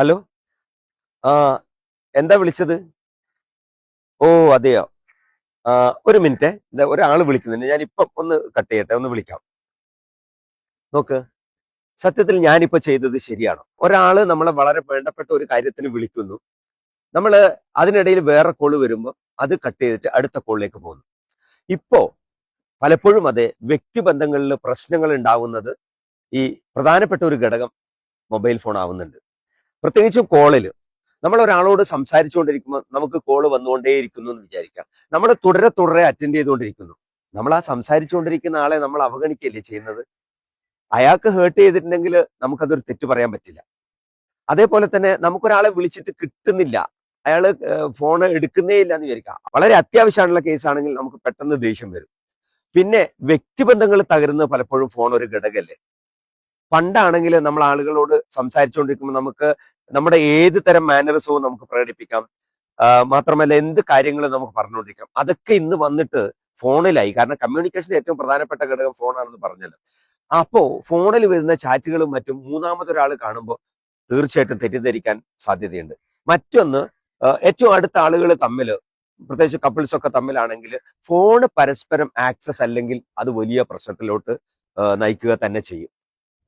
Hello. ആ എന്താ വിളിച്ചത്? ഓ, അതെയോ. ആ, ഒരു മിനിറ്റ്. ഒരാൾ വിളിക്കുന്നുണ്ട്. ഞാൻ ഇപ്പം ഒന്ന് കട്ട് ചെയ്യട്ടെ, ഒന്ന് വിളിക്കാം. നോക്ക്, സത്യത്തിൽ ഞാനിപ്പോ ചെയ്തത് ശരിയാണോ? ഒരാള് നമ്മളെ വളരെ വേണ്ടപ്പെട്ട ഒരു കാര്യത്തിന് വിളിക്കുന്നു. നമ്മള് അതിനിടയിൽ വേറെ കോള് വരുമ്പോൾ അത് കട്ട് ചെയ്തിട്ട് അടുത്ത കോളിലേക്ക് പോകുന്നു. ഇപ്പോ പലപ്പോഴും അതെ, വ്യക്തിബന്ധങ്ങളിൽ പ്രശ്നങ്ങൾ ഉണ്ടാവുന്നത് ഈ പ്രധാനപ്പെട്ട ഒരു ഘടകം മൊബൈൽ ഫോൺ ആവുന്നുണ്ട്. പ്രത്യേകിച്ചും കോളില് നമ്മൾ ഒരാളോട് സംസാരിച്ചുകൊണ്ടിരിക്കുമ്പോൾ നമുക്ക് കോള് വന്നുകൊണ്ടേയിരിക്കുന്നു എന്ന് വിചാരിക്കാം. നമ്മൾ തുടരെ തുടരെ അറ്റൻഡ് ചെയ്തുകൊണ്ടിരിക്കുന്നു. നമ്മൾ ആ സംസാരിച്ചുകൊണ്ടിരിക്കുന്ന ആളെ നമ്മൾ അവഗണിക്കുകയല്ലേ ചെയ്യുന്നത്. അയാൾക്ക് ഹേർട്ട് ചെയ്തിട്ടുണ്ടെങ്കിൽ നമുക്കതൊരു തെറ്റ് പറയാൻ പറ്റില്ല. അതേപോലെ തന്നെ നമുക്കൊരാളെ വിളിച്ചിട്ട് കിട്ടുന്നില്ല, അയാള് ഫോൺ എടുക്കുന്നേ ഇല്ല എന്ന് വിചാരിക്കാം. വളരെ അത്യാവശ്യമാണുള്ള കേസാണെങ്കിൽ നമുക്ക് പെട്ടെന്ന് ദേഷ്യം വരും. പിന്നെ വ്യക്തിബന്ധങ്ങൾ തകരുന്നത് പലപ്പോഴും ഫോൺ ഒരു ഘടകല്ലേ. പണ്ടാണെങ്കിൽ നമ്മൾ ആളുകളോട് സംസാരിച്ചുകൊണ്ടിരിക്കുമ്പോൾ നമുക്ക് നമ്മുടെ ഏത് തരം മാനറിസവും നമുക്ക് പ്രകടിപ്പിക്കാം. മാത്രമല്ല എന്ത് കാര്യങ്ങളും നമുക്ക് പറഞ്ഞുകൊണ്ടിരിക്കാം. അതൊക്കെ ഇന്ന് വന്നിട്ട് ഫോണിലായി. കാരണം കമ്മ്യൂണിക്കേഷന്റെ ഏറ്റവും പ്രധാനപ്പെട്ട ഘടകം ഫോണാണെന്ന് പറഞ്ഞല്ലോ. അപ്പോ ഫോണിൽ വരുന്ന ചാറ്റുകളും മറ്റും മൂന്നാമതൊരാൾ കാണുമ്പോൾ തീർച്ചയായിട്ടും തെറ്റിദ്ധരിക്കാൻ സാധ്യതയുണ്ട്. മറ്റൊന്ന്, ഏറ്റവും അടുത്ത ആളുകൾ തമ്മിൽ, പ്രത്യേകിച്ച് കപ്പിൾസ് ഒക്കെ തമ്മിലാണെങ്കിൽ ഫോണ് പരസ്പരം ആക്സസ് അല്ലെങ്കിൽ അത് വലിയ പ്രശ്നത്തിലോട്ട് നയിക്കുക തന്നെ ചെയ്യും.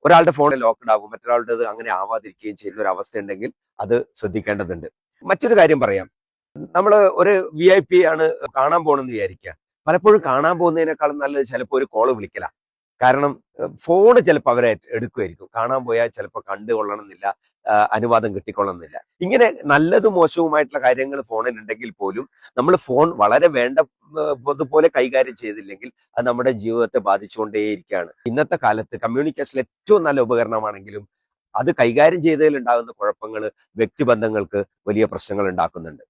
ഒരാളുടെ ഫോൺ ലോക്ക്ഡ് ആകും, മറ്റൊരാളുടേത് അങ്ങനെ ആവാതിരിക്കുകയും ചെയ്യുന്ന ഒരു അവസ്ഥ ഉണ്ടെങ്കിൽ അത് ശ്രദ്ധിക്കേണ്ടതുണ്ട്. മറ്റൊരു കാര്യം പറയാം. നമ്മൾ ഒരു VIP ആണ് കാണാൻ പോകണമെന്ന് വിചാരിക്കുക. പലപ്പോഴും കാണാൻ പോകുന്നതിനേക്കാളും നല്ലത് ചിലപ്പോൾ ഒരു കോള് വിളിക്കല. കാരണം ഫോണ് ചിലപ്പോൾ അവരെ എടുക്കുമായിരിക്കും. കാണാൻ പോയാൽ ചിലപ്പോൾ കണ്ടുകൊള്ളണമെന്നില്ല, അനുവാദം കിട്ടിക്കൊള്ളണമെന്നില്ല. ഇങ്ങനെ നല്ലതും മോശവുമായിട്ടുള്ള കാര്യങ്ങൾ ഫോണിൽ ഉണ്ടെങ്കിൽ പോലും നമ്മൾ ഫോൺ വളരെ വേണ്ട പോലെ കൈകാര്യം ചെയ്തില്ലെങ്കിൽ അത് നമ്മുടെ ജീവിതത്തെ ബാധിച്ചുകൊണ്ടേയിരിക്കുകയാണ്. ഇന്നത്തെ കാലത്ത് കമ്മ്യൂണിക്കേഷൻ ഏറ്റവും നല്ല ഉപകരണമാണെങ്കിലും അത് കൈകാര്യം ചെയ്തതിൽ ഉണ്ടാകുന്ന കുഴപ്പങ്ങൾ വ്യക്തിബന്ധങ്ങൾക്ക് വലിയ പ്രശ്നങ്ങൾ ഉണ്ടാക്കുന്നുണ്ട്.